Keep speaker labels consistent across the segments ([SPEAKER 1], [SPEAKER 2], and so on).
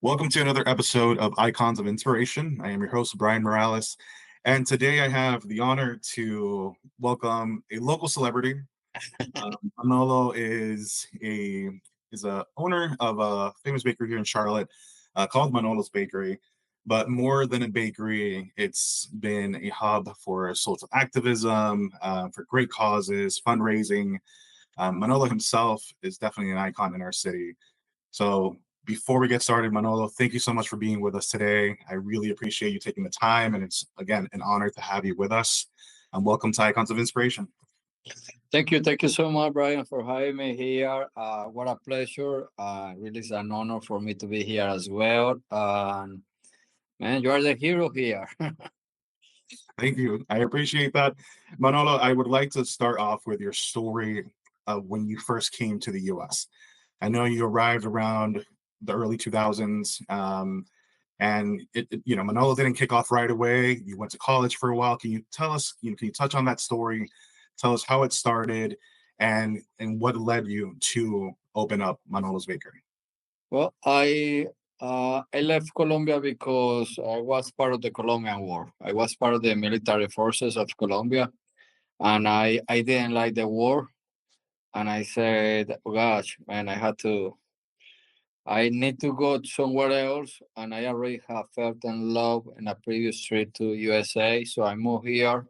[SPEAKER 1] Welcome to another episode of Icons of Inspiration. I am your host, Brian Morales, and today I have the honor to welcome a local celebrity. Manolo is a owner of a famous bakery here in Charlotte called Manolo's Bakery. But more than a bakery, it's been a hub for social activism, for great causes, fundraising. Manolo himself is definitely an icon in our city. So before we get started, Manolo, thank you so much for being with us today. I really appreciate you taking the time, and it's, again, an honor to have you with us. And welcome to Icons of Inspiration.
[SPEAKER 2] Thank you so much, Brian, for having me here. What a pleasure. Really, is an honor for me to be here as well. Man, you are the hero here.
[SPEAKER 1] Thank you. I appreciate that. Manolo, I would like to start off with your story of when you first came to the US. I know you arrived around the early 2000s, and Manolo didn't kick off right away. You went to college for a while. Can you tell us, can you touch on that story? Tell us how it started and what led you to open up Manolo's Bakery.
[SPEAKER 2] Well, I left Colombia because I was part of the Colombian War. I was part of the military forces of Colombia, and I didn't like the war. And I said, oh, gosh, man, I need to go somewhere else, and I already have felt in love in a previous trip to USA. So I moved here.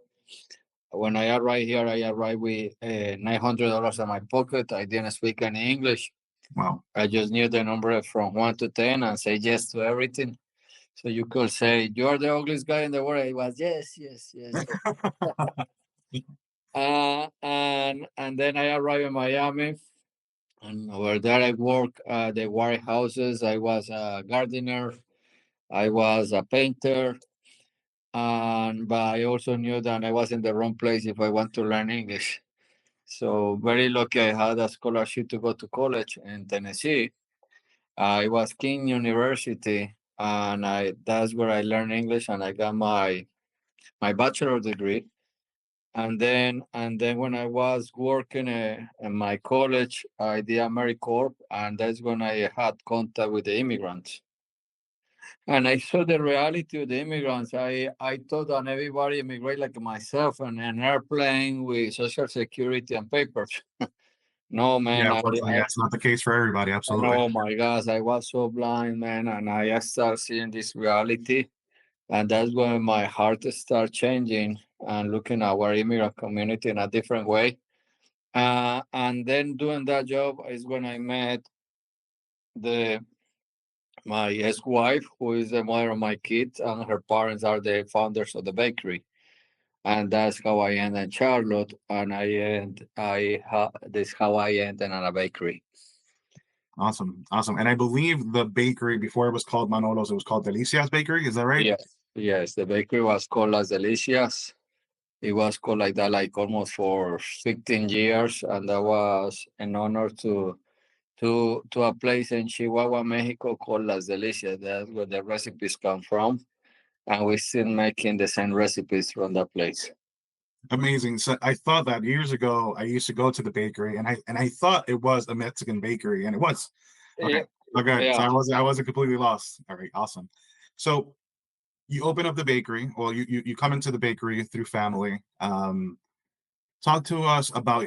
[SPEAKER 2] When I arrived here, I arrived with $900 in my pocket. I didn't speak any English.
[SPEAKER 1] Wow.
[SPEAKER 2] I just knew the number from 1 to 10 and say yes to everything. So you could say, "You are the ugliest guy in the world." I was yes, yes, yes. And then I arrived in Miami. And over there, I worked at the warehouses. I was a gardener. I was a painter. And but I also knew that I was in the wrong place if I want to learn English. So very lucky I had a scholarship to go to college in Tennessee. It was King University, and that's where I learned English, and I got my bachelor degree. And then when I was working in my college, I did AmeriCorps, and that's when I had contact with the immigrants. And I saw the reality of the immigrants. I thought that everybody immigrate like myself on an airplane with social security and papers. No, man.
[SPEAKER 1] Yeah, unfortunately, that's not the case for everybody. Absolutely.
[SPEAKER 2] Oh my gosh, I was so blind, man. And I started seeing this reality. And that's when my heart started changing and looking at our immigrant community in a different way. And then doing that job is when I met the my ex-wife, who is the mother of my kids, and her parents are the founders of the bakery. And that's how I ended in Charlotte, and this how I ended in a bakery.
[SPEAKER 1] Awesome. Awesome. And I believe the bakery, before it was called Manolo's, it was called Delicias Bakery. Is that right?
[SPEAKER 2] Yes, the bakery was called Las Delicias. It was called like that, like almost for 15 years, and that was an honor to a place in Chihuahua, Mexico called Las Delicias. That's where the recipes come from, and we're still making the same recipes from that place.
[SPEAKER 1] Amazing. So I thought that years ago I used to go to the bakery and I thought it was a Mexican bakery, and it was. Okay.
[SPEAKER 2] Yeah,
[SPEAKER 1] Okay. So
[SPEAKER 2] yeah.
[SPEAKER 1] I wasn't completely lost. All right, awesome. So you open up the bakery. Well, you come into the bakery through family. Talk to us about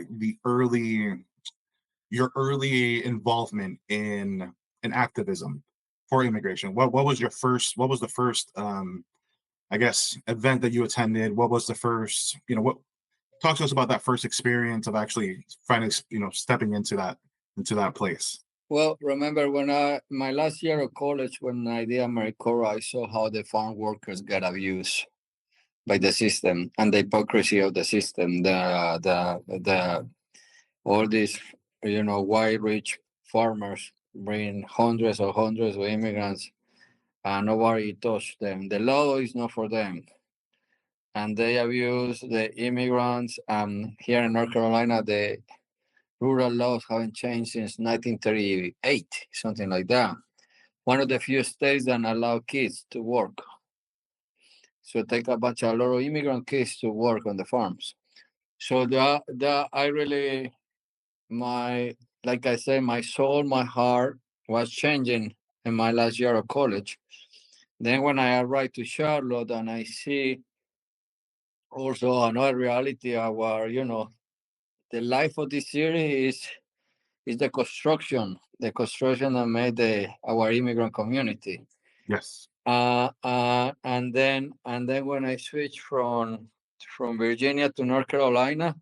[SPEAKER 1] your early involvement in activism for immigration. What was the first I guess event that you attended? What was the first, what talk to us about that first experience of actually finally, stepping into that place.
[SPEAKER 2] Well, remember when my last year of college, when I did AmeriCorps, I saw how the farm workers get abused by the system and the hypocrisy of the system. The all these white rich farmers bring hundreds of immigrants, and nobody touched them. The law is not for them, and they abuse the immigrants. Here in North Carolina, the rural laws haven't changed since 1938, something like that. One of the few states that allow kids to work. So take a lot of immigrant kids to work on the farms. So that I really, my like I said, my soul, my heart was changing in my last year of college. Then when I arrived to Charlotte and I see also another reality, our the life of this city is the construction that made our immigrant community.
[SPEAKER 1] Yes.
[SPEAKER 2] And then when I switched from Virginia to North Carolina,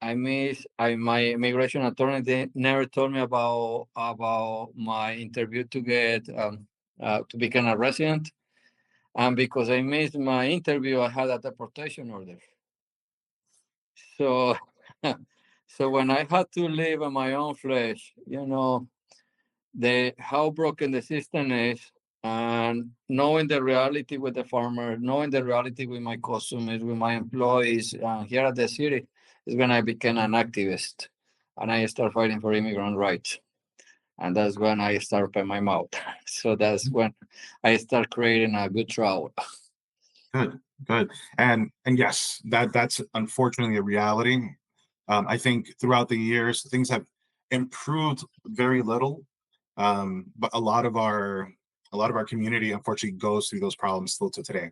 [SPEAKER 2] my immigration attorney, they never told me about my interview to get to become a resident. And because I missed my interview, I had a deportation order. So so when I had to live in my own flesh, the how broken the system is, and knowing the reality with the farmer, knowing the reality with my customers, with my employees here at the city, is when I became an activist, and I start fighting for immigrant rights. And that's when I start open my mouth. So that's when I start creating a good travel.
[SPEAKER 1] Good, good. And yes, that's unfortunately a reality. I think throughout the years things have improved very little, but a lot of our community unfortunately goes through those problems still to today.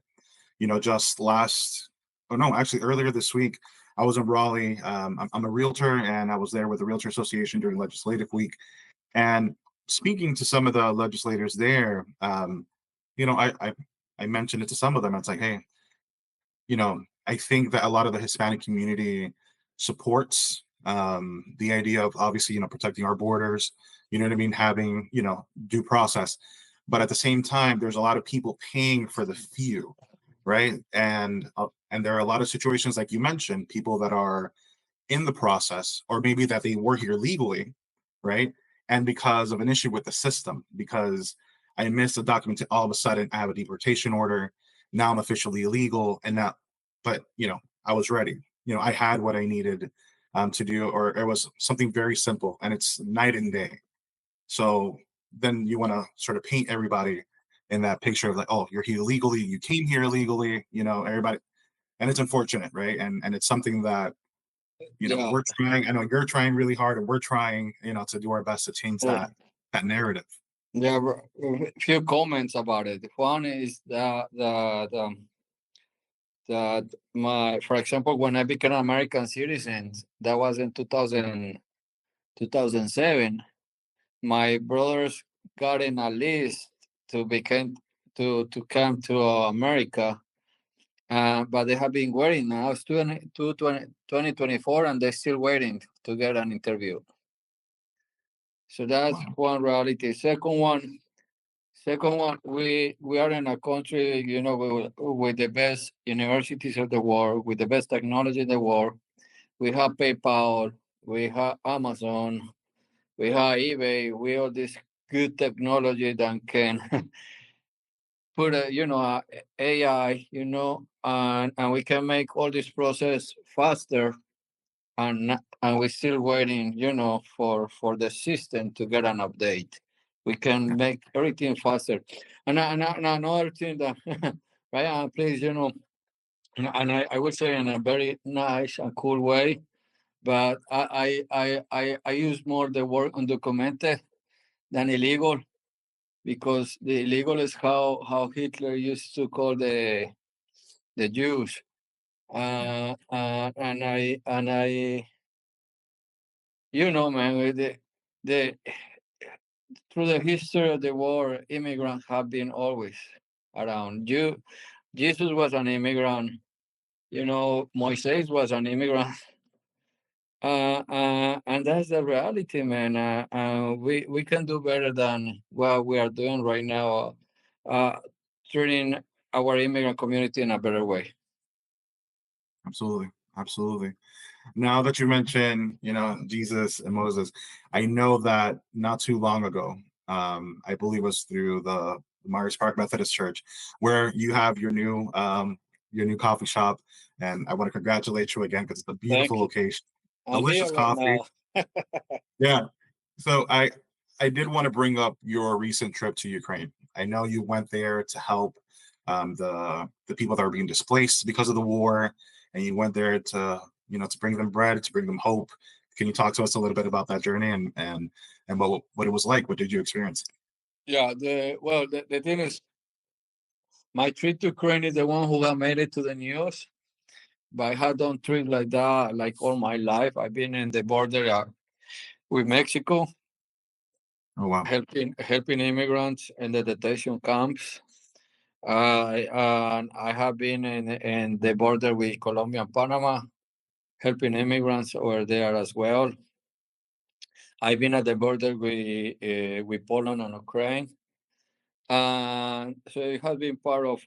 [SPEAKER 1] Just last, oh no, actually earlier this week, I was in Raleigh. I'm a realtor, and I was there with the Realtor Association during Legislative Week, and speaking to some of the legislators there, I mentioned it to some of them. It's like, hey, I think that a lot of the Hispanic community supports the idea of obviously, protecting our borders, you know what I mean, having, due process. But at the same time, there's a lot of people paying for the few, right? And there are a lot of situations like you mentioned, people that are in the process, or maybe that they were here legally, right? And because of an issue with the system, because I missed a document, all of a sudden I have a deportation order. Now I'm officially illegal, and now, but I was ready. I had what I needed to do, or it was something very simple, and it's night and day. So then you want to sort of paint everybody in that picture of like, oh, you're here illegally, you came here illegally, everybody, and it's unfortunate, right? And it's something that
[SPEAKER 2] Yeah.
[SPEAKER 1] we're trying. I know you're trying really hard, and we're trying, to do our best to change
[SPEAKER 2] uh,
[SPEAKER 1] that narrative.
[SPEAKER 2] there were a few comments about it. One is that my, for example, when I became an American citizen, that was in 2007. My brothers got in a list to become to come to America, but they have been waiting now. It's 2024, and they're still waiting to get an interview. So that's
[SPEAKER 1] Wow.
[SPEAKER 2] one reality. Second one, we are in a country, with the best universities of the world, with the best technology in the world. We have PayPal, we have Amazon, we have eBay. We have this good technology that can put AI, and we can make all this process faster, and we're still waiting, for the system to get an update. We can make everything faster. And another thing that, Ryan, please, and I would say in a very nice and cool way, but I use more the word undocumented than illegal, because the illegal is how Hitler used to call the Jews. And I, man, with the through the history of the world, immigrants have been always around. Jesus was an immigrant. Moises was an immigrant. And that's the reality, man. We can do better than what we are doing right now, uh, treating our immigrant community in a better way.
[SPEAKER 1] Absolutely, absolutely. Now that you mention, Jesus and Moses, I know that not too long ago, I believe it was through the Myers Park Methodist Church, where you have your new coffee shop, and I want to congratulate you again because it's a beautiful
[SPEAKER 2] Thank you.
[SPEAKER 1] location,
[SPEAKER 2] I'm
[SPEAKER 1] delicious
[SPEAKER 2] here right
[SPEAKER 1] coffee.
[SPEAKER 2] now.
[SPEAKER 1] Yeah. So I did want to bring up your recent trip to Ukraine. I know you went there to help the people that are being displaced because of the war, and you went there to bring them bread, to bring them hope. Can you talk to us a little bit about that journey and what it was like? What did you experience?
[SPEAKER 2] Yeah, the thing is, my trip to Ukraine is the one who got made it to the news. But I had done trips like that like all my life. I've been in the border with Mexico,
[SPEAKER 1] Oh wow.
[SPEAKER 2] helping immigrants in the detention camps. And I have been in the border with Colombia and Panama, helping immigrants over there as well. I've been at the border with Poland and Ukraine, and so it has been part of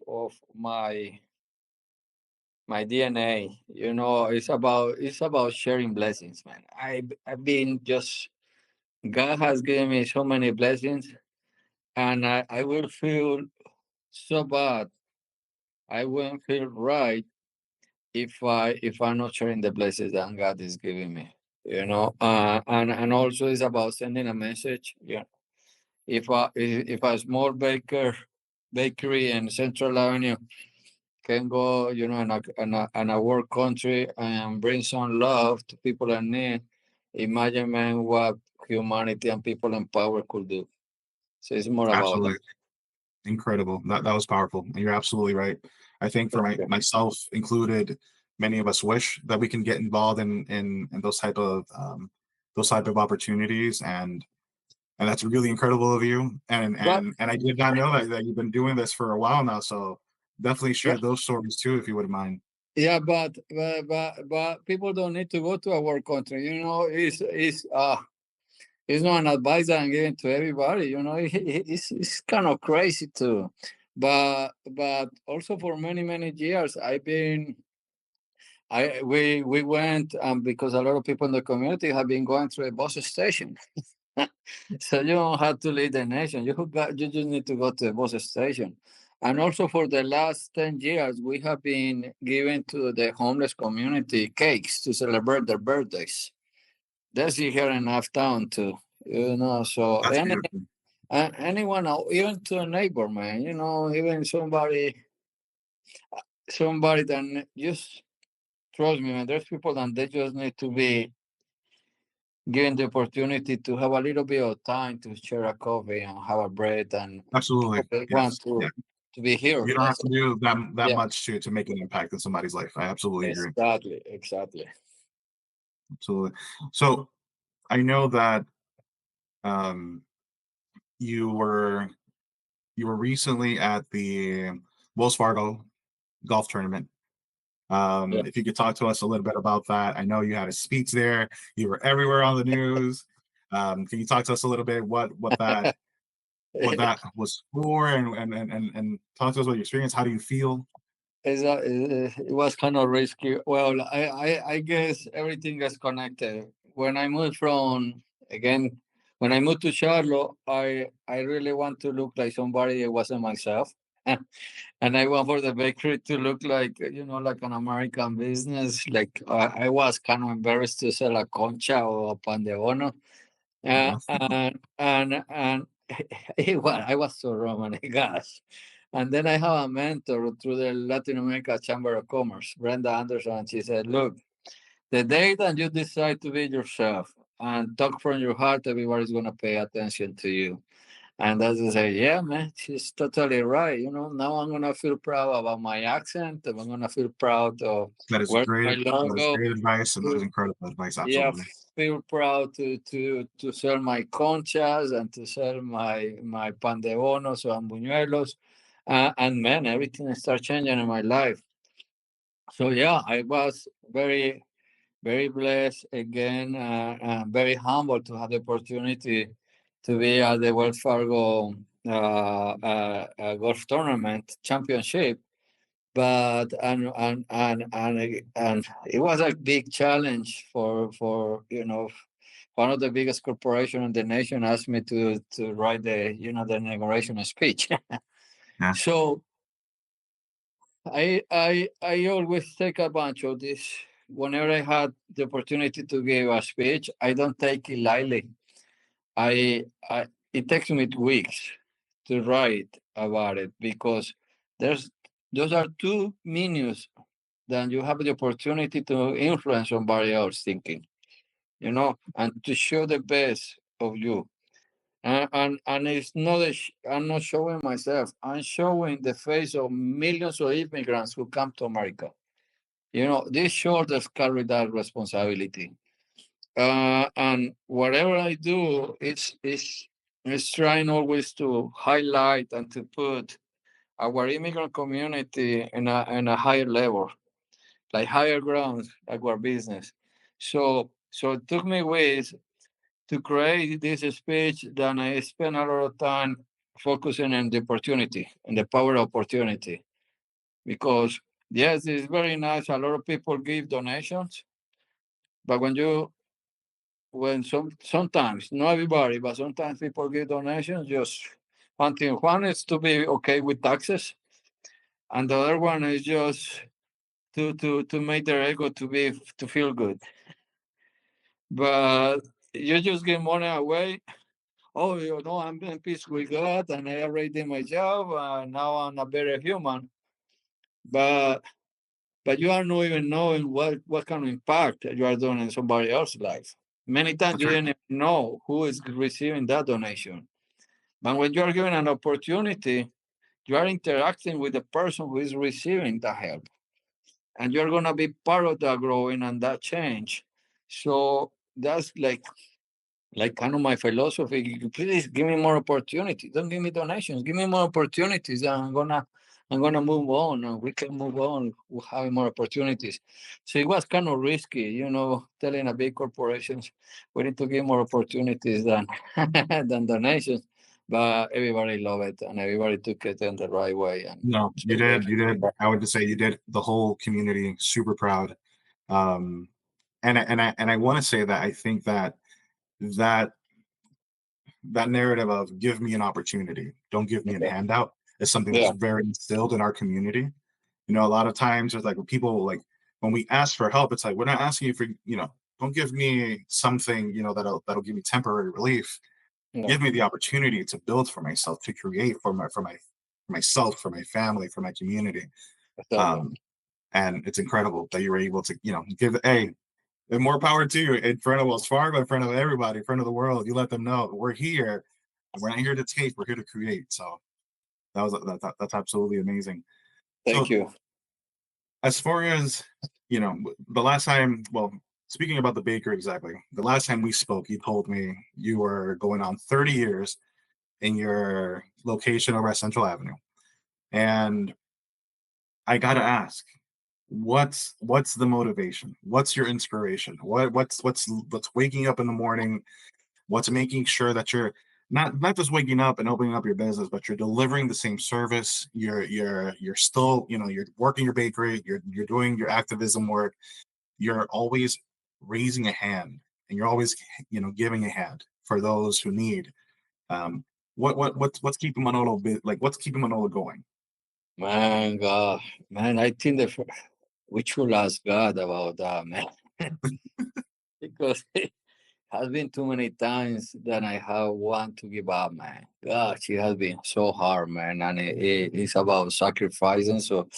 [SPEAKER 2] my DNA. You know, it's about sharing blessings, man. I've been just God has given me so many blessings, and I will feel so bad. I won't feel right if I'm not sharing the blessings that God is giving me. You know, and also it's about sending a message. Yeah, if a small bakery in Central Avenue can go, in a world country and bring some love to people in need, imagine, man, what humanity and people in power could do. So it's more about that.
[SPEAKER 1] Absolutely. Incredible. That was powerful. You're absolutely right. I think for
[SPEAKER 2] Okay.
[SPEAKER 1] myself included, many of us wish that we can get involved in those type of opportunities, and that's really incredible of you. And
[SPEAKER 2] But
[SPEAKER 1] and and I did not know that you've been doing this for a while now. So definitely
[SPEAKER 2] yeah,
[SPEAKER 1] share those stories too, if you wouldn't mind.
[SPEAKER 2] yeah, but people don't need to go to our country. You know, it's not an advice that I'm giving to everybody. You know, it's kind of crazy too. But also for many years, we went, because a lot of people in the community have been going through a bus station. So you don't have to leave the nation. You just need to go to the bus station. And also for the last 10 years, we have been giving to the homeless community cakes to celebrate their birthdays. That's here in town too. You know, so
[SPEAKER 1] That's beautiful.
[SPEAKER 2] anyone, even to a neighbor, man. You know, even somebody that just trust me, man. There's people that they just need to be given the opportunity to have a little bit of time to share a coffee and have a bread, and
[SPEAKER 1] Absolutely.
[SPEAKER 2] because they want
[SPEAKER 1] Yes. Yeah.
[SPEAKER 2] to be here.
[SPEAKER 1] You don't have
[SPEAKER 2] That's
[SPEAKER 1] to do that
[SPEAKER 2] Yeah,
[SPEAKER 1] much to make an impact in somebody's life. I absolutely agree.
[SPEAKER 2] exactly.
[SPEAKER 1] Absolutely. So I know that um, you were you were recently at the Wells Fargo golf tournament.
[SPEAKER 2] Yeah.
[SPEAKER 1] If you could talk to us a little bit about that. I know you had a speech there. You were everywhere on the news. Can you talk to us a little bit what that was for, and talk to us about your experience? How do you feel?
[SPEAKER 2] It was kind of risky. Well, I guess everything is connected. Again, when I moved to Charlotte, I really want to look like somebody that wasn't myself. And I went for the bakery to look like, like an American business. Like I was kind of embarrassed to sell a concha or a pan de bono.
[SPEAKER 1] Yeah,
[SPEAKER 2] And I was so wrong, my gosh. And then I have a mentor through the Latin America Chamber of Commerce, Brenda Anderson, and she said, "Look, the day that you decide to be yourself and talk from your heart, everybody's gonna pay attention to you." And as I say, yeah, man, she's totally right. Now I'm gonna feel proud about my accent. I'm gonna feel proud of
[SPEAKER 1] that is
[SPEAKER 2] where's my
[SPEAKER 1] great. That is
[SPEAKER 2] logo.
[SPEAKER 1] great advice, and that is incredible advice.
[SPEAKER 2] Yeah,
[SPEAKER 1] Absolutely.
[SPEAKER 2] feel proud to sell my conchas and to sell my pan de bonos and buñuelos, and man, everything started changing in my life. So yeah, I was very blessed again, very humble to have the opportunity to be at the Wells Fargo golf tournament championship. But and it was a big challenge for one of the biggest corporations in the nation asked me to write the inauguration speech.
[SPEAKER 1] Yeah,
[SPEAKER 2] So I always take advantage of this. Whenever I had the opportunity to give a speech, I don't take it lightly. I it takes me weeks to write about it, because there's those are two minutes that you have the opportunity to influence somebody else thinking, and to show the best of you. And it's not I'm not showing myself. I'm showing the face of millions of immigrants who come to America. These shoulders carry that responsibility. And whatever I do, it's trying always to highlight and to put our immigrant community in a higher level, like higher grounds, like our business. So it took me ways to create this speech that I spent a lot of time focusing on the opportunity and the power of opportunity. Because yes, it's very nice. A lot of people give donations, but sometimes, not everybody, but sometimes people give donations just one is to be okay with taxes, and the other one is just to make their ego to feel good. But you just give money away. Oh, I'm in peace with God, and I already did my job, and now I'm a better human. But you are not even knowing what kind of impact you are doing in somebody else's life. Many times
[SPEAKER 1] That's
[SPEAKER 2] you
[SPEAKER 1] right.
[SPEAKER 2] didn't even know who is receiving that donation. But when you are given an opportunity, you are interacting with the person who is receiving the help, and you're going to be part of that growing and that change. So that's like kind of my philosophy. Please give me more opportunities. Don't give me donations. Give me more opportunities. And I'm gonna move on, and we can move on with having more opportunities. So it was kind of risky, telling a big corporations we need to give more opportunities than than donations. But everybody loved it, and everybody took it in the right way. And
[SPEAKER 1] No, you
[SPEAKER 2] so,
[SPEAKER 1] did. You did. I would just say you did the whole community super proud. Um, and I want to say that I think that that narrative of give me an opportunity, don't give me a
[SPEAKER 2] yeah,
[SPEAKER 1] handout, is something that's
[SPEAKER 2] yeah,
[SPEAKER 1] very instilled in our community. A lot of times there's like when people like when we ask for help, it's like we're not asking you for, don't give me something, that'll give me temporary relief.
[SPEAKER 2] yeah,
[SPEAKER 1] Give me the opportunity to build for myself, to create for myself, for my family, for my community.
[SPEAKER 2] exactly.
[SPEAKER 1] Um, and it's incredible that you were able to, give and more power to you in front of Wells Fargo, in front of everybody, in front of the world. You let them know we're here. We're not here to take. We're here to create. So that's absolutely amazing.
[SPEAKER 2] Thank
[SPEAKER 1] So
[SPEAKER 2] you.
[SPEAKER 1] as far as the last time, well, speaking about the baker exactly, the last time we spoke, you told me you were going on 30 years in your location over at Central Avenue, and I gotta ask, what's the motivation? What's your inspiration? What's waking up in the morning? What's making sure that you're not just waking up and opening up your business, but you're delivering the same service. You're still, you're working your bakery, you're doing your activism work, you're always raising a hand, and you're always, giving a hand for those who need. What's keeping Manolo what's keeping Manolo going?
[SPEAKER 2] Man, God, man, I think we should ask God about that, man, because it has been too many times that I have want to give up, man. Gosh, it has been so hard, man, and it's about sacrificing. So,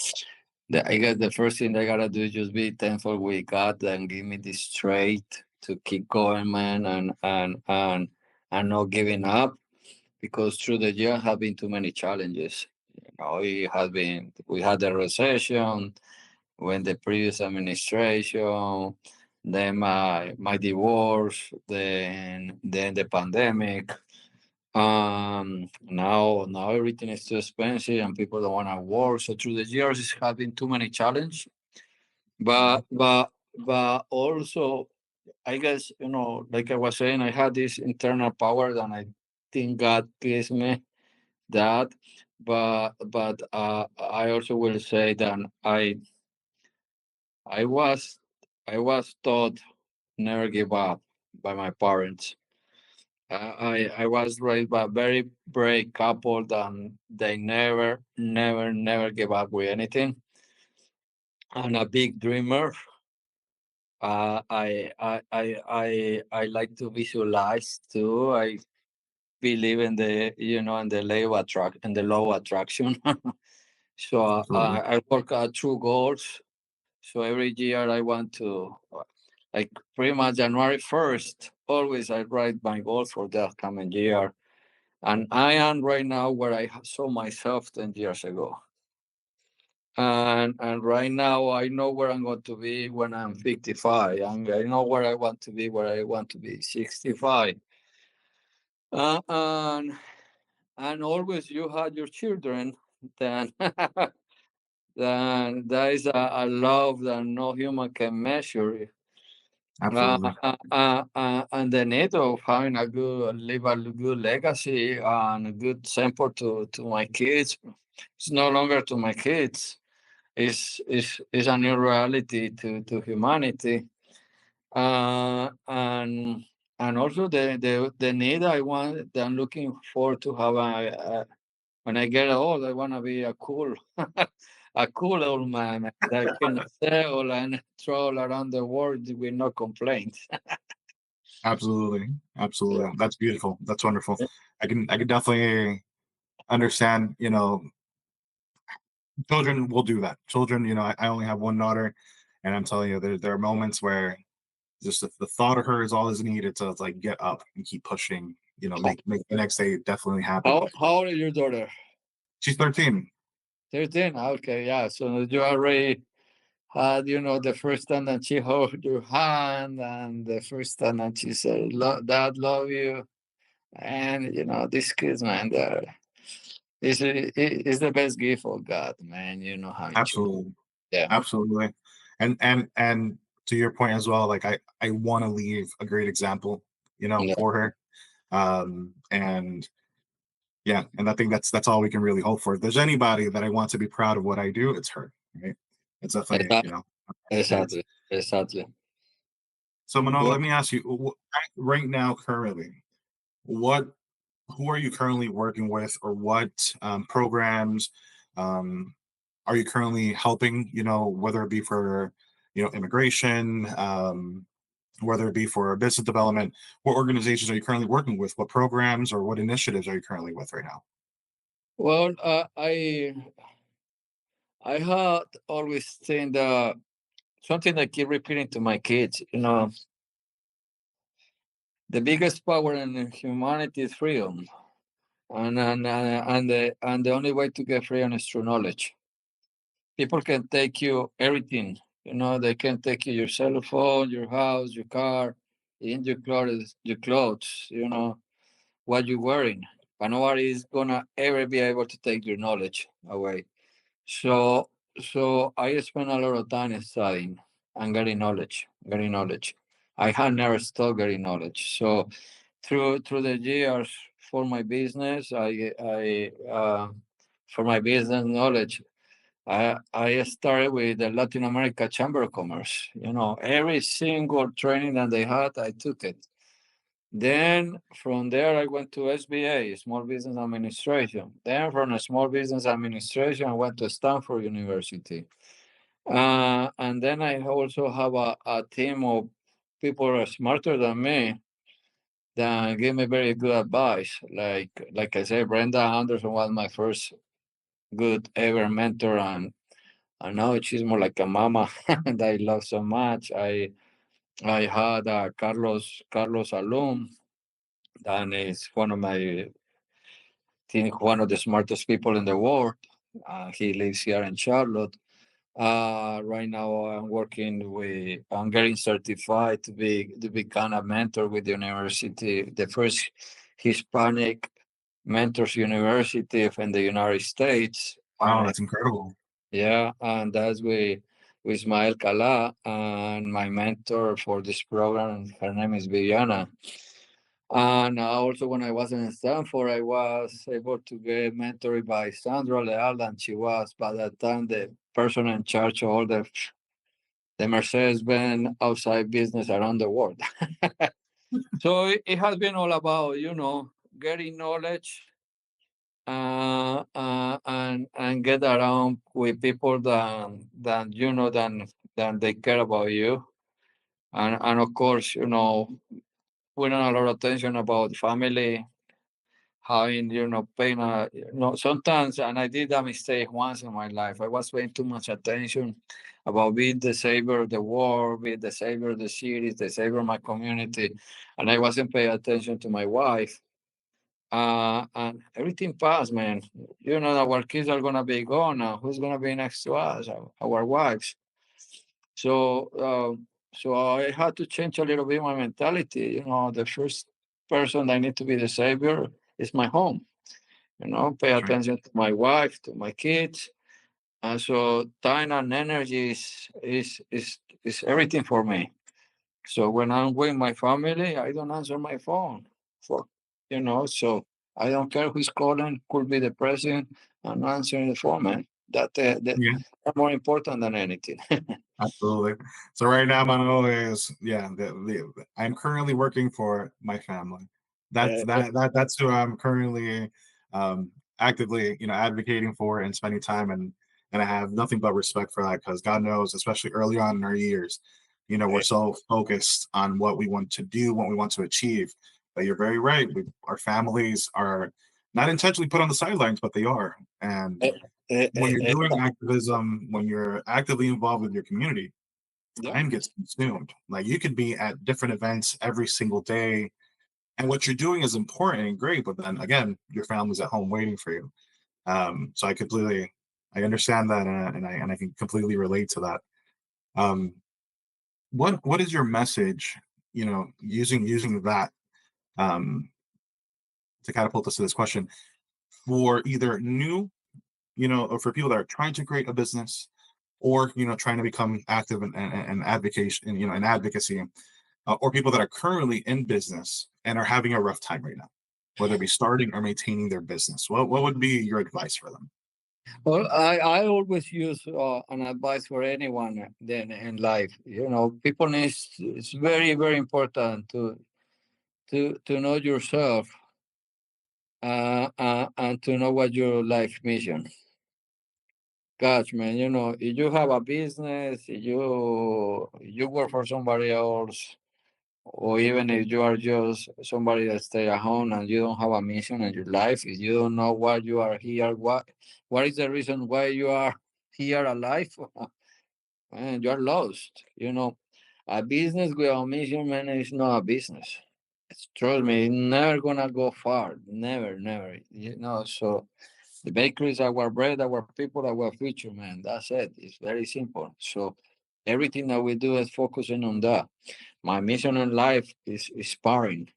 [SPEAKER 2] I guess the first thing I gotta do is just be thankful with God and give me the strength to keep going, man, and not giving up, because through the year have been too many challenges. It has been, we had the recession, when the previous administration, then my divorce, then the pandemic. Now everything is too expensive and people don't want to work. So through the years, it's have been too many challenges.
[SPEAKER 1] Mhm.
[SPEAKER 2] But also, I guess, like I was saying, I had this internal power that I think God gives me that. But I also will say that I was I was taught never give up by my parents. I was raised by a very brave couple that they never give up with anything. And a big dreamer. I like to visualize too. I believe in the low attraction. So
[SPEAKER 1] Absolutely.
[SPEAKER 2] I work through goals. So every year I want to, like pretty much January 1st, always I write my goals for the coming year. And I am right now where I saw myself 10 years ago. And right now I know where I'm going to be when I'm 55, and I know where I want to be, where I want to be 65. Uh, and and always you had your children, then then there is a love that no human can measure.
[SPEAKER 1] Absolutely.
[SPEAKER 2] And the need of having a good leave a good legacy and a good example to my kids. It's no longer to my kids. Is a new reality to humanity. And also the need I want that I'm looking for to have a when I get old, I want to be a cool a cool old man that can sail and travel around the world with no complaints.
[SPEAKER 1] Absolutely.
[SPEAKER 2] Yeah.
[SPEAKER 1] Absolutely. That's beautiful. That's wonderful. I can definitely understand, children will do that. Children, I only have one daughter, and I'm telling you, there are moments where just the thought of her is all is needed to like get up and keep pushing. Make the next day definitely happen.
[SPEAKER 2] How old is your daughter?
[SPEAKER 1] She's 13.
[SPEAKER 2] 13. Okay, yeah. So you already had, the first time that she held your hand, and the first time that she said, "Dad, love you." And these kids, man, is the best gift of God, man. Having children.
[SPEAKER 1] Absolutely.
[SPEAKER 2] Yeah.
[SPEAKER 1] Absolutely. And to your point as well, like I want to leave a great example,
[SPEAKER 2] Yeah.
[SPEAKER 1] for her. And yeah, and I think that's all we can really hope for. If there's anybody that I want to be proud of what I do, it's her, right? It's definitely,
[SPEAKER 2] Exactly.
[SPEAKER 1] my kids.
[SPEAKER 2] Exactly. Exactly.
[SPEAKER 1] So Manolo,
[SPEAKER 2] Well,
[SPEAKER 1] let me ask you, right now, currently, what who are you currently working with, or what programs um, are you currently helping? Whether it be for immigration, whether it be for business development. What organizations are you currently working with? What programs or what initiatives are you currently with right now?
[SPEAKER 2] well, I had always think that something I keep repeating to my kids. The biggest power in humanity is freedom, and the only way to get freedom is through knowledge. People can take you everything. They can take you your cell phone, your house, your car, in your clothes, what you're wearing. But nobody is gonna ever be able to take your knowledge away. So so I spend a lot of time studying and getting knowledge. I had never stopped getting knowledge. So through the years for my business, I for my business knowledge, I started with the Latin America Chamber of Commerce. Every single training that they had, I took it. Then from there, I went to SBA, Small Business Administration. Then from the Small Business Administration, I went to Stanford University. And then I also have a team of people who are smarter than me that give me very good advice. Like I said, Brenda Anderson was my first good ever mentor, and now she's more like a mama that I love so much. I had Carlos Alum, and is one of my think one of the smartest people in the world. He lives here in Charlotte. Right now, I'm getting certified to become a mentor with the university, the first Hispanic mentors university in the United States.
[SPEAKER 1] Wow, that's incredible.
[SPEAKER 2] Yeah, and that's with Ismael Kala, and my mentor for this program, her name is Viviana. And also, when I was in Stanford, I was able to get mentored by Sandra Leal, and she was by that time the person in charge of all the Mercedes Benz outside business around the world. So it has been all about, getting knowledge, and get around with people that they care about you. And of course, putting a lot of attention about family, having paying sometimes, and I did that mistake once in my life. I was paying too much attention about being the savior of the world, being the savior of the cities, the savior of my community, and I wasn't paying attention to my wife. And everything passed, man. You know, our kids are gonna be gone. Who's gonna be next to us? Our wives. So, so I had to change a little bit my mentality. You know, the first person that I need to be the savior is my home. You know, pay
[SPEAKER 1] That's right.
[SPEAKER 2] attention to my wife, to my kids. And so time and energy is everything for me. So when I'm with my family, I don't answer my phone for so I don't care who's calling, could be the president, I'm not answering the phone, man. That
[SPEAKER 1] Yeah.
[SPEAKER 2] that's more important than anything.
[SPEAKER 1] Absolutely. So right now, Manolo is yeah. I'm currently working for my family.
[SPEAKER 2] Uh,
[SPEAKER 1] That's who I'm currently um, actively advocating for and spending time and I have nothing but respect for that because God knows, especially early on in our years, we're so focused on what we want to do, what we want to achieve. But you're very right. Our families are not intentionally put on the sidelines, but they are. And
[SPEAKER 2] uh, uh,
[SPEAKER 1] when you're
[SPEAKER 2] uh,
[SPEAKER 1] doing
[SPEAKER 2] uh,
[SPEAKER 1] activism, when you're actively involved with your community,
[SPEAKER 2] yeah.
[SPEAKER 1] time gets consumed. Like you could be at different events every single day, and what you're doing is important and great, but then again, your family's at home waiting for you. So I understand that, and I can completely relate to that. Um, what is your message? Using that um, to catapult us to this question for either new, or for people that are trying to create a business, or trying to become active in advocacy, in advocacy, or people that are currently in business and are having a rough time right now, whether it be starting or maintaining their business. What would be your advice for them?
[SPEAKER 2] Well, I always use an advice for anyone then in life. You know, people need it's very very important to know yourself and to know what your life mission. Gosh, man, you know, if you have a business, if you work for somebody else, or even if you are just somebody that stay at home and you don't have a mission in your life, if you don't know why you are here, what is the reason why you are here alive, man, you are lost. You know, a business without mission, man, is not a business. Trust me, it's never gonna go far. Never, never. You know, so the bakery is our bread, our people, our future, man. That's it. It's very simple. So everything that we do is focusing on that. My mission in life is sparring,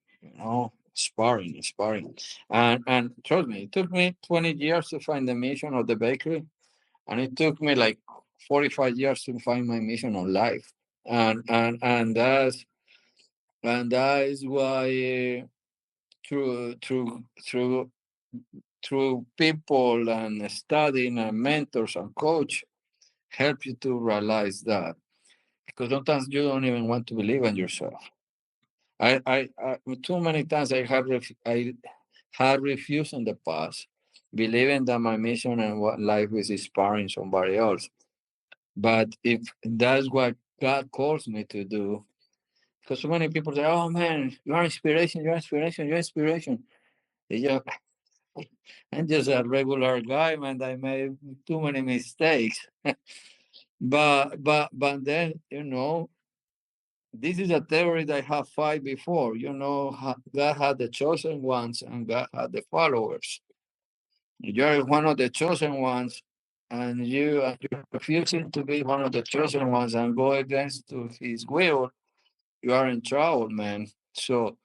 [SPEAKER 2] sparring. And trust me, it took me 20 years to find the mission of the bakery, and it took me like 45 years to find my mission on life. And that is why through people and studying and mentors and coach help you to realize that, because sometimes you don't even want to believe in yourself. I too many times I had refused in the past, believing that my mission and what life is inspiring somebody else. But if that's what God calls me to do, because so many people say, "Oh man, you're inspiration, you're inspiration, you're inspiration." Yeah, I'm just a regular guy, man. I made too many mistakes. But then this is a theory that I have fight before. God had the chosen ones and God had the followers. You're one of the chosen ones, and you're refusing to be one of the chosen ones and go against to His will. You are in trouble, man. So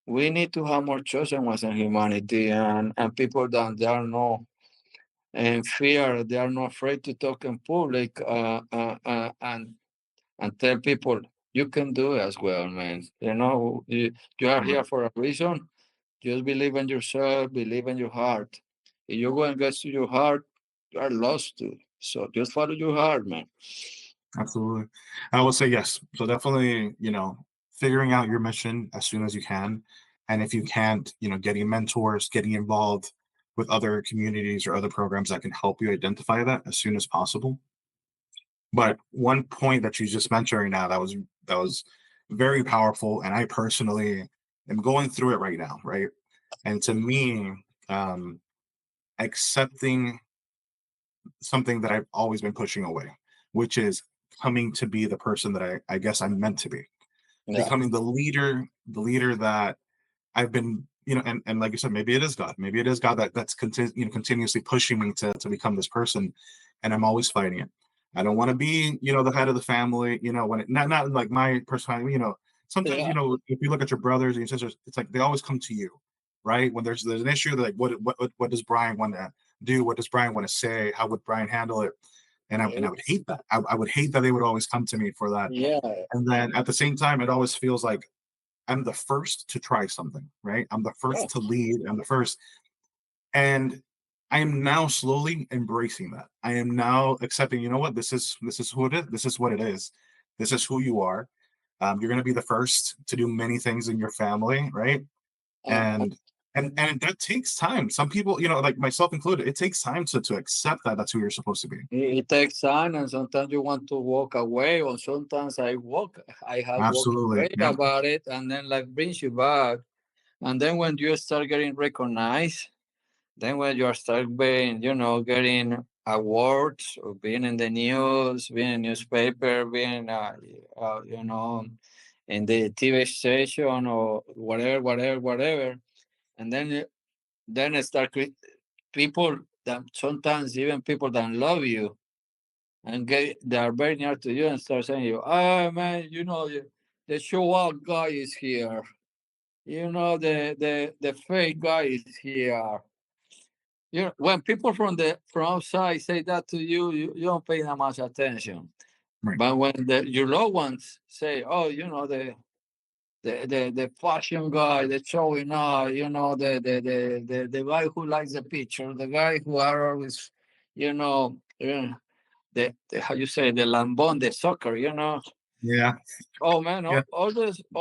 [SPEAKER 2] we need to have more chosen ones in humanity, and people that they are not in fear, they are not afraid to talk in public, and tell people you can do it as well, man. You are here for a reason. Just believe in yourself, believe in your heart. If you go against to your heart, you are lost too. So just follow your heart, man.
[SPEAKER 1] Absolutely. I will say yes. So definitely, figuring out your mission as soon as you can. And if you can't, getting mentors, getting involved with other communities or other programs that can help you identify that as soon as possible. But one point that you just mentioned right now that was very powerful, and I personally am going through it right now, right? And to me, um, accepting something that I've always been pushing away, which is coming to be the person that I guess I'm meant to be,
[SPEAKER 2] Yeah.
[SPEAKER 1] becoming the leader that I've been and like you said, maybe it is God. Maybe it is God that's continuously pushing me to become this person, and I'm always fighting it. I don't want to be, the head of the family. When it not like my personality. Sometimes,
[SPEAKER 2] Yeah,
[SPEAKER 1] if you look at your brothers and your sisters, it's like they always come to you, right? When there's an issue, they're like, what does Brian want to do? What does Brian want to say? How would Brian handle it? And I would hate that. I would hate that they would always come to me for that.
[SPEAKER 2] yeah,
[SPEAKER 1] And then at the same time, it always feels like I'm the first to try something, right? I'm the first to
[SPEAKER 2] yes,
[SPEAKER 1] lead. I'm the first. And I am now slowly embracing that. I am now accepting, what? This is who it is. This is what it is. This is who you are. You're going to be the first to do many things in your family, right?
[SPEAKER 2] uh,
[SPEAKER 1] And that takes time. Some people, like myself included, it takes time to accept that that's who you're supposed to be.
[SPEAKER 2] it takes time, and sometimes you want to walk away, or sometimes I have walked
[SPEAKER 1] Absolutely.
[SPEAKER 2] away
[SPEAKER 1] Yeah.
[SPEAKER 2] about it, and then life brings you back. And then when you start getting recognized, then when you start being, getting awards or being in the news, being in newspaper, being, in the TV station or whatever, whatever, whatever, and then it start people that sometimes even people that love you and they are very near to you and start saying you, oh man, the show up guy is here. The fake guy is here. When people from outside say that to you, you don't pay that much attention.
[SPEAKER 1] Right.
[SPEAKER 2] But when your loved ones say, "Oh, the fashion guy, the showing up, the guy who likes the picture, the guy who are always, the how you say the lambon, the soccer,
[SPEAKER 1] Yeah.
[SPEAKER 2] Oh man,
[SPEAKER 1] Yeah.
[SPEAKER 2] all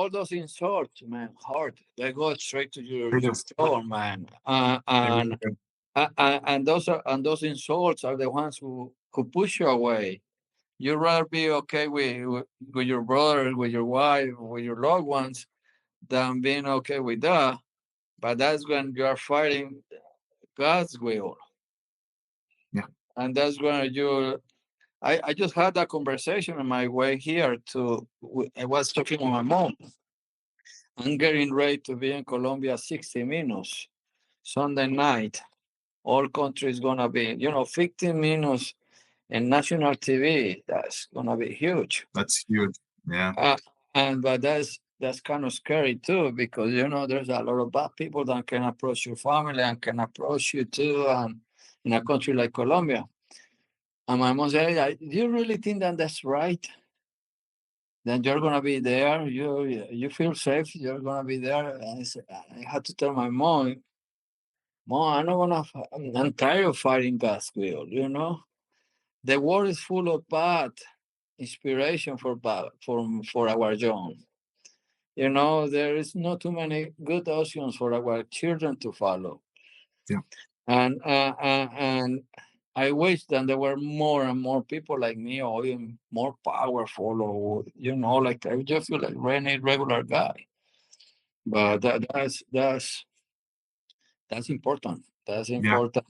[SPEAKER 2] those insults, man, hard. They go straight to
[SPEAKER 1] They
[SPEAKER 2] your
[SPEAKER 1] do.
[SPEAKER 2] soul, man.
[SPEAKER 1] They really do.
[SPEAKER 2] And those insults are the ones who push you away. You'd rather be okay with your brother, with your wife, with your loved ones, than being okay with that. But that's when you are fighting God's will,
[SPEAKER 1] Yeah.
[SPEAKER 2] and that's when I just had that conversation on my way here. I was talking with my mom. I'm getting ready to be in Colombia 60 minutes Sunday night. All countries gonna be, 15 minutes in national TV. That's gonna be huge.
[SPEAKER 1] That's huge. Yeah.
[SPEAKER 2] Uh, and but that's kind of scary too, because there's a lot of bad people that can approach your family and can approach you too, and in a country like Colombia. And my mom said, "Do you really think that that's right? Then you're gonna be there. You feel safe. You're gonna be there." And I had to tell my mom, "Mom, I'm not gonna. I'm tired of fighting God's will. The world is full of bad inspiration for our young. There is not too many good options for our children to follow.
[SPEAKER 1] Yeah.
[SPEAKER 2] And I wish that there were more and more people like me, or even more powerful, or like I just feel like any regular guy.
[SPEAKER 1] Yeah.
[SPEAKER 2] But that's important. That's
[SPEAKER 1] Yeah.
[SPEAKER 2] important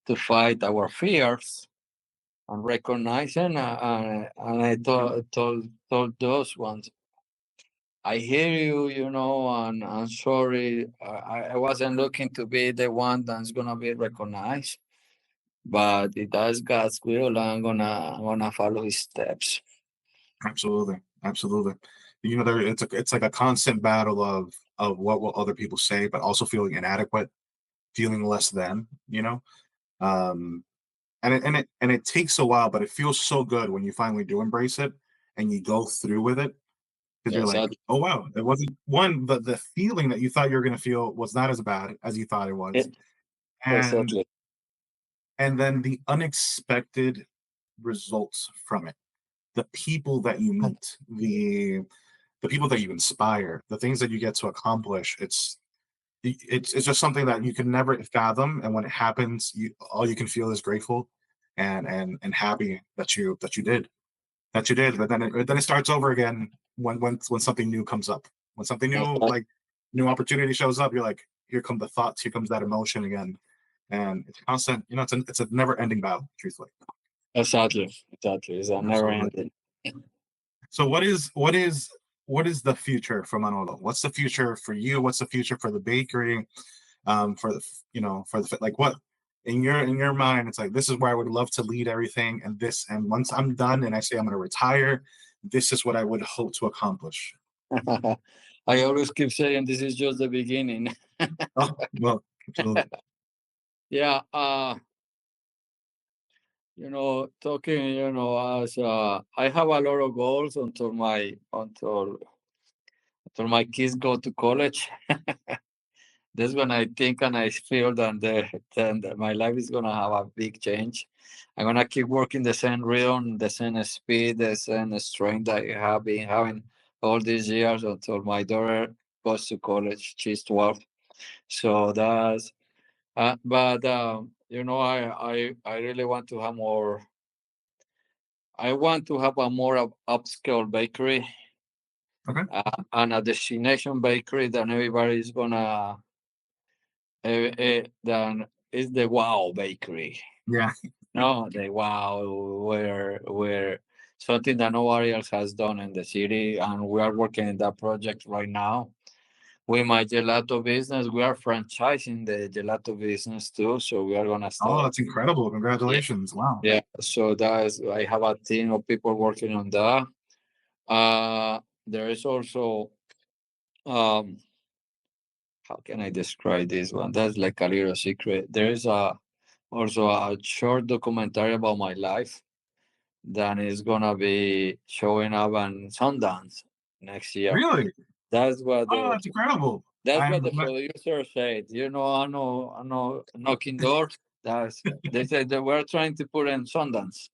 [SPEAKER 2] to fight our fears and recognizing. And I told those ones, I hear you, and I'm sorry. I wasn't looking to be the one that's gonna be recognized, but it does God's will. I'm gonna follow His steps.
[SPEAKER 1] Absolutely. Absolutely. It's like a constant battle of what will other people say, but also feeling inadequate, feeling less than, Um, and it takes a while, but it feels so good when you finally do embrace it and you go through with it, because you're like,
[SPEAKER 2] Exactly.
[SPEAKER 1] oh wow, it wasn't one, the feeling that you thought you were gonna feel was not as bad as you thought it was. And
[SPEAKER 2] Exactly.
[SPEAKER 1] and then the unexpected results from it. The people that you meet, the people that you inspire, the things that you get to accomplish, it's just something that you can never fathom. And when it happens, all you can feel is grateful and happy that you did. But then it starts over again when something new comes up. When something new,
[SPEAKER 2] Exactly.
[SPEAKER 1] like new opportunity shows up, you're like, here come the thoughts, here comes that emotion again. And it's constant, it's a never ending battle, truthfully.
[SPEAKER 2] Exactly. It's a never
[SPEAKER 1] Absolutely.
[SPEAKER 2] ending.
[SPEAKER 1] So what is what is the future for Manolo? What's the future for you? What's the future for the bakery? For the for the like what in your mind it's like this is where I would love to lead everything and this and once I'm done and I say I'm going to retire, this is what I would hope to accomplish.
[SPEAKER 2] I always keep saying this is just the beginning.
[SPEAKER 1] Oh well, absolutely.
[SPEAKER 2] Yeah, talking, as I have a lot of goals until my kids go to college. That's when I think and I feel that my life is gonna have a big change. I'm gonna keep working the same rhythm, the same speed, the same strength that I have been having all these years until my daughter goes to college. She's 12. So that's but I really want to have more. I want to have a more upscale bakery,
[SPEAKER 1] Okay.
[SPEAKER 2] and a destination bakery that everybody is gonna. Then is the wow bakery.
[SPEAKER 1] Yeah.
[SPEAKER 2] No, the wow where something that nobody else has done in the city, and we are working in that project right now. With my gelato business, we are franchising the gelato business too, so we are gonna
[SPEAKER 1] Oh,
[SPEAKER 2] start.
[SPEAKER 1] that's incredible.
[SPEAKER 2] Yeah,
[SPEAKER 1] Congratulations. Wow.
[SPEAKER 2] yeah. So I have a team of people working on that. There is also um how can I describe this one? That's like a little secret. There is a also a short documentary about my life that is gonna be showing up on Sundance next year.
[SPEAKER 1] Really?
[SPEAKER 2] That's what
[SPEAKER 1] Oh,
[SPEAKER 2] the
[SPEAKER 1] that's incredible.
[SPEAKER 2] that's what
[SPEAKER 1] I'm
[SPEAKER 2] the producer said. I know knocking doors. They said that we're trying to put in Sundance.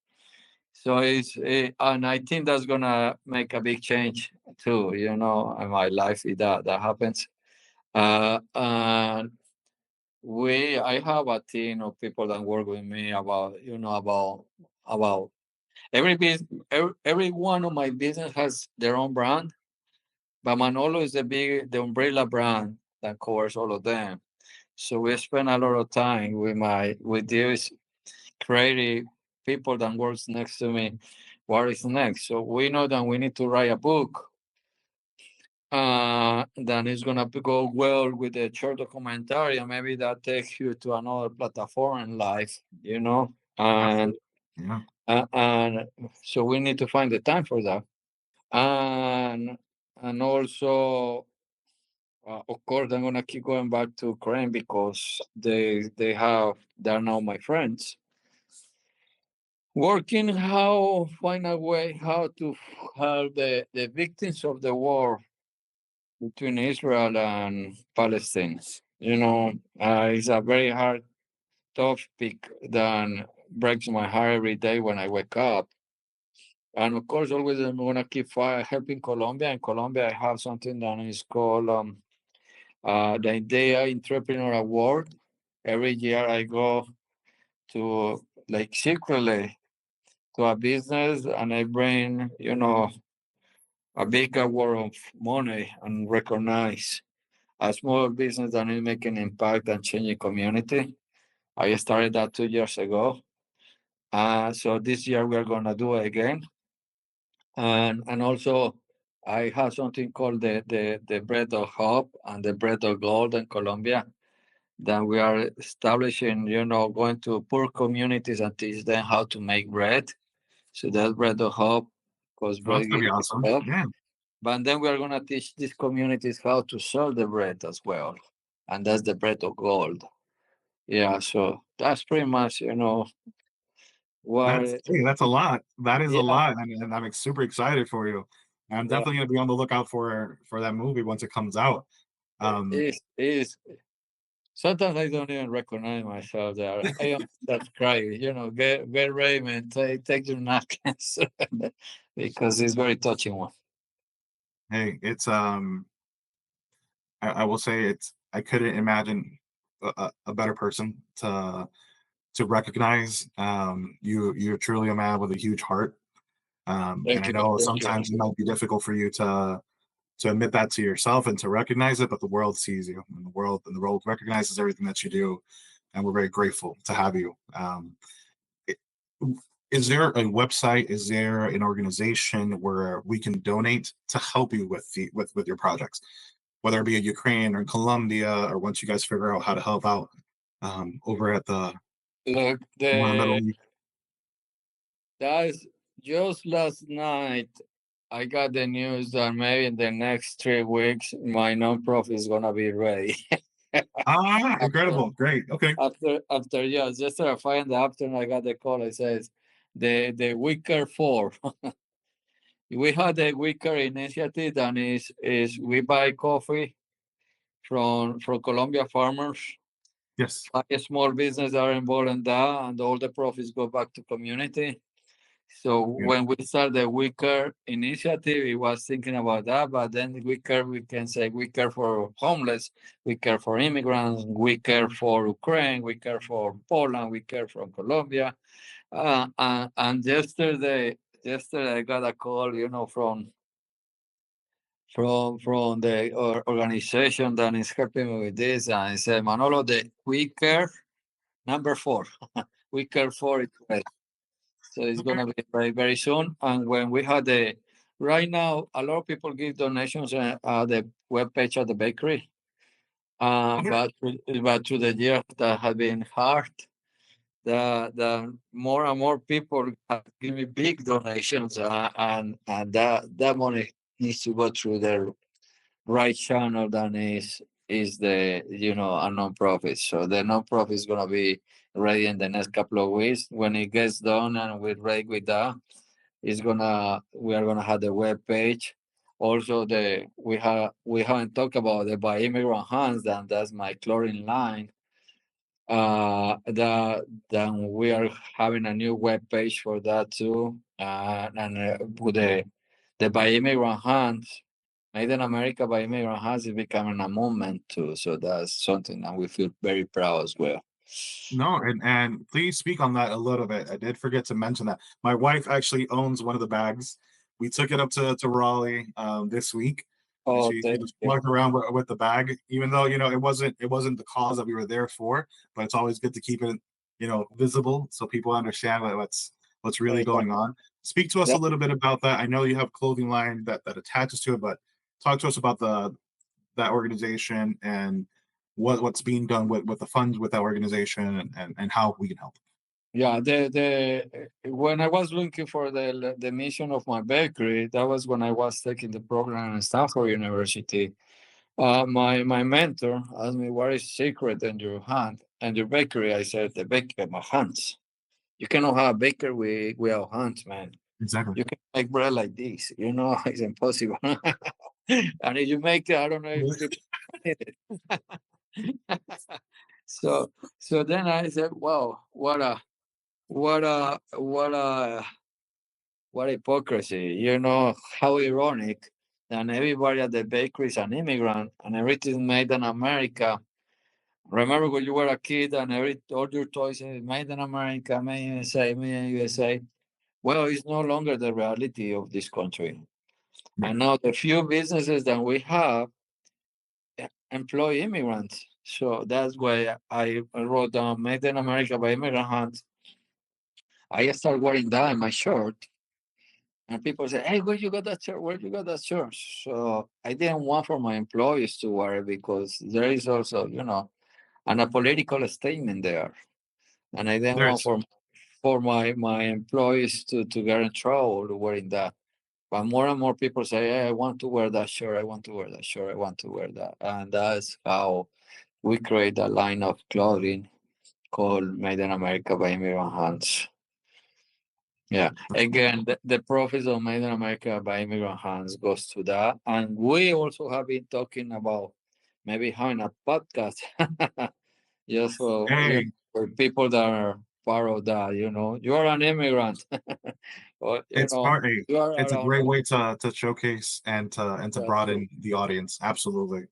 [SPEAKER 2] So and I think that's gonna make a big change too. In my life if that happens. And I have a team of people that work with me about every one of my business has their own brand, but Manolo is the umbrella brand that covers all of them. So we spend a lot of time with these creative people that works next to me. What is next? So we know that we need to write a book. Then it's gonna go well with the short documentary, and maybe that takes you to another platform in life, and
[SPEAKER 1] absolutely. Yeah.
[SPEAKER 2] and so we need to find the time for that. And also, of course, I'm gonna keep going back to Ukraine because they're now my friends. Working how find a way how to help the victims of the war between Israel and Palestine. It's a very hard topic that breaks my heart every day when I wake up. And of course, always I'm gonna keep helping Colombia. In Colombia, I have something that is called the Idea Entrepreneur Award. Every year, I go to like secretly to a business, and I bring a big award of money and recognize a small business that is making impact and changing community. I started that 2 years ago. So this year we are gonna do it again. And also I have something called the Bread of Hope and the Bread of Gold in Colombia that we are establishing, going to poor communities and teach them how to make bread. So that's Bread of Hope, because
[SPEAKER 1] Oh,
[SPEAKER 2] bread
[SPEAKER 1] that's gonna be
[SPEAKER 2] gives you
[SPEAKER 1] awesome.
[SPEAKER 2] hope.
[SPEAKER 1] Yeah.
[SPEAKER 2] But then we are gonna teach these communities how to sell the bread as well. And that's the Bread of Gold. Yeah, so that's pretty much,
[SPEAKER 1] That's
[SPEAKER 2] what.
[SPEAKER 1] hey, that's a lot. That is a
[SPEAKER 2] Yeah,
[SPEAKER 1] lot, and I'm super excited for you. I'm
[SPEAKER 2] yeah.
[SPEAKER 1] definitely gonna be on the lookout for that movie once it comes out. Um,
[SPEAKER 2] Is sometimes I don't even recognize myself there. I am that cry, get ready, man. Take your napkins because it's very touching one.
[SPEAKER 1] hey, it's I will say it's I couldn't imagine a better person to recognize. You're truly a man with a huge heart. And
[SPEAKER 2] Thank
[SPEAKER 1] I
[SPEAKER 2] you,
[SPEAKER 1] know
[SPEAKER 2] thank you.
[SPEAKER 1] sometimes it might be difficult for you to admit that to yourself and to recognize it, but the world sees you, and the world recognizes everything that you do, and we're very grateful to have you. It, Is there a website? Is there an organization where we can donate to help you with with your projects, whether it be in Ukraine or Colombia, or once you guys figure out how to help out over at the
[SPEAKER 2] Look,
[SPEAKER 1] environmental
[SPEAKER 2] the
[SPEAKER 1] league?
[SPEAKER 2] guys, just last night I got the news that maybe in the next 3 weeks my non-profit is gonna be ready.
[SPEAKER 1] Ah,
[SPEAKER 2] after
[SPEAKER 1] incredible! Great. Okay.
[SPEAKER 2] after yeah, just at 5 in the afternoon I got the call. It says the Wicker Four. We had a Wicker initiative that is we buy coffee from Colombia farmers.
[SPEAKER 1] Yes.
[SPEAKER 2] Five small businesses are involved in that, and all the profits go back to community. So
[SPEAKER 1] Yeah.
[SPEAKER 2] when we started the We Care initiative, it was thinking about that. But then we care, we can say we care for homeless, we care for immigrants, we care for Ukraine, we care for Poland, we care for Colombia. And yesterday I got a call, from the organization that is helping me with this, and I said, Manolo, the we care number four, we care for it. So it's
[SPEAKER 1] Okay.
[SPEAKER 2] gonna be very very soon. And when we had the right now, a lot of people give donations at the webpage of the bakery.
[SPEAKER 1] Okay.
[SPEAKER 2] But through the year that have been hard, the more and more people have given me big donations, and that money needs to go through the right channel. That is the a non-profit. So the non-profit is gonna be ready in the next couple of weeks. When it gets done and we're ready with that, we are gonna have the web page. Also, the we haven't talked about the by immigrant hands, and that's my clothing line. Then we are having a new web page for that too. And with the by immigrant hands, made in America by immigrant hands is becoming a movement too. So that's something that we feel very proud as well.
[SPEAKER 1] No, and please speak on that a little bit. I did forget to mention that my wife actually owns one of the bags. We took it up to Raleigh this week, and
[SPEAKER 2] Oh,
[SPEAKER 1] she
[SPEAKER 2] thank
[SPEAKER 1] just
[SPEAKER 2] you.
[SPEAKER 1] walked around with the bag, even though it wasn't the cause that we were there for. But it's always good to keep it visible so people understand what's really going
[SPEAKER 2] Exactly.
[SPEAKER 1] on. Speak to us a
[SPEAKER 2] Yeah,
[SPEAKER 1] little bit about that. I know you have clothing line that attaches to it, but talk to us about the that organization and what's being done with the funds with that organization and how we can help.
[SPEAKER 2] yeah. The when I was looking for the mission of my bakery, that was when I was taking the program at Stanford University. My mentor asked me, "What is secret in your hand and your bakery?" I said, "The baker, my hands. You cannot have a baker without hands, man.
[SPEAKER 1] Exactly.
[SPEAKER 2] You can make bread like this. It's impossible." And if you make it, I don't know if people eat it. so so then I said, "Wow, what hypocrisy! How ironic." And everybody at the bakery is an immigrant, and everything made in America. Remember when you were a kid and all your toys is made in America, made in USA, made in USA. Well, it's no longer the reality of this country.
[SPEAKER 1] Yeah.
[SPEAKER 2] And now the few businesses that we have employ immigrants. So that's why I wrote down Made in America by Immigrant Hands. I start wearing that in my shirt. And people say, "Hey, where you got that shirt? Where you got that shirt?" So I didn't want for my employees to wear it because there is also, and a political statement there. And I didn't
[SPEAKER 1] There
[SPEAKER 2] want
[SPEAKER 1] is.
[SPEAKER 2] for my employees to get in trouble wearing that. But more and more people say, "Hey, I want to wear that shirt. I want to wear that shirt. I want to wear that." And that's how we create a line of clothing called Made in America by Immigrant Hands. Yeah. Again, the profits of Made in America by Immigrant Hands goes to that. And we also have been talking about maybe having a podcast. Just
[SPEAKER 1] Hey,
[SPEAKER 2] for people that are part of that, you are an immigrant. Or,
[SPEAKER 1] it's part eight.
[SPEAKER 2] you are
[SPEAKER 1] It's a
[SPEAKER 2] around
[SPEAKER 1] great
[SPEAKER 2] us.
[SPEAKER 1] way to showcase and to
[SPEAKER 2] That's true.
[SPEAKER 1] broaden the audience. Absolutely.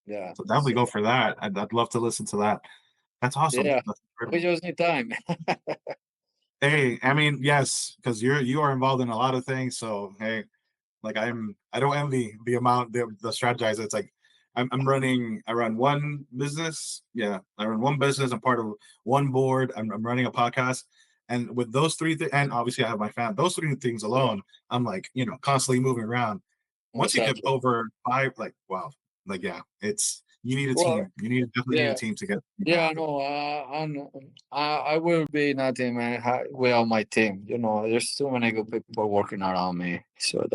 [SPEAKER 2] Yeah.
[SPEAKER 1] So definitely
[SPEAKER 2] So,
[SPEAKER 1] go for that. I'd love to listen to that. That's awesome.
[SPEAKER 2] yeah.
[SPEAKER 1] That's
[SPEAKER 2] We
[SPEAKER 1] incredible.
[SPEAKER 2] just need time.
[SPEAKER 1] Hey, I mean, yes, because you are involved in a lot of things. So hey, like I don't envy the amount the strategizer. It's like I run one business. Yeah, I run one business. I'm part of one board. I'm running a podcast, And with those and obviously I have my family, those three things alone, I'm like, constantly moving around. Once you get
[SPEAKER 2] Exactly.
[SPEAKER 1] over five, like, wow, like, yeah, you need a
[SPEAKER 2] Well,
[SPEAKER 1] team. You definitely need a
[SPEAKER 2] yeah,
[SPEAKER 1] team to get
[SPEAKER 2] yeah,
[SPEAKER 1] happen.
[SPEAKER 2] no, I will be nothing, man, without my team. There's too many good people working around me, so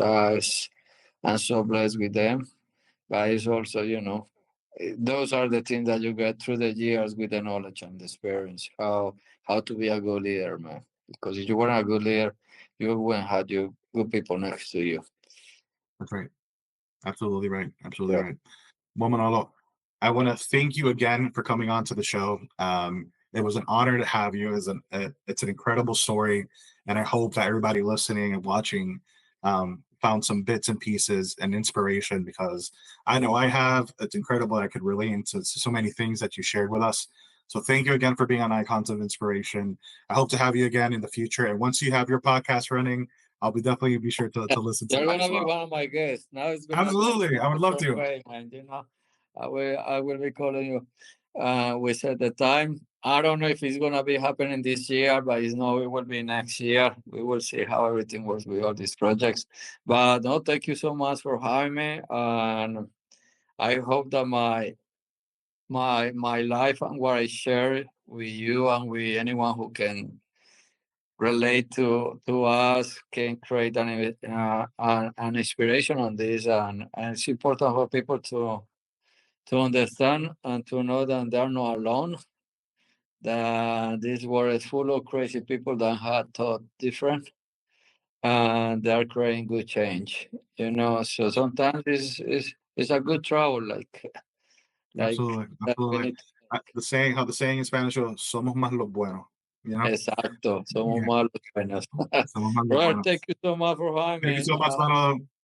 [SPEAKER 2] I'm so blessed with them. But it's also, those are the things that you get through the years with the knowledge and the experience. How to be a good leader, man. Because if you weren't a good leader, you wouldn't have you good people next to you.
[SPEAKER 1] That's right. Absolutely right. Absolutely
[SPEAKER 2] Yeah.
[SPEAKER 1] right. Well, Manolo, I want to thank you again for coming on to the show. It was an honor to have you. It's an incredible story, and I hope that everybody listening and watching found some bits and pieces and inspiration, because I know I have. It's incredible. I could relate into so many things that you shared with us. So thank you again for being on Icons of Inspiration. I hope to have you again in the future. And once you have your podcast running, I'll definitely be sure to listen to
[SPEAKER 2] You're
[SPEAKER 1] that
[SPEAKER 2] gonna
[SPEAKER 1] as
[SPEAKER 2] be
[SPEAKER 1] well.
[SPEAKER 2] one of my guests. Now it's gonna be
[SPEAKER 1] Absolutely. I would love
[SPEAKER 2] different
[SPEAKER 1] to.
[SPEAKER 2] way, man. I will be calling you. We set the time. I don't know if it's gonna be happening this year, but it will be next year. We will see how everything works with all these projects. But no, thank you so much for having me, and I hope that my life and what I share with you and with anyone who can relate to us can create an inspiration on this, and it's important for people to understand and to know that they're not alone, that this world is full of crazy people that had thought different, and they're creating good change. So sometimes it's a good trouble, like
[SPEAKER 1] Absolutely,
[SPEAKER 2] that we
[SPEAKER 1] absolutely.
[SPEAKER 2] need to take.
[SPEAKER 1] How the saying in Spanish goes, "Somos más los buenos." You know,
[SPEAKER 2] Exacto, somos
[SPEAKER 1] yeah,
[SPEAKER 2] malos buenos.
[SPEAKER 1] somos más los
[SPEAKER 2] Robert,
[SPEAKER 1] buenos.
[SPEAKER 2] thank you so much for having
[SPEAKER 1] Thank you
[SPEAKER 2] me.
[SPEAKER 1] so much, Manolo.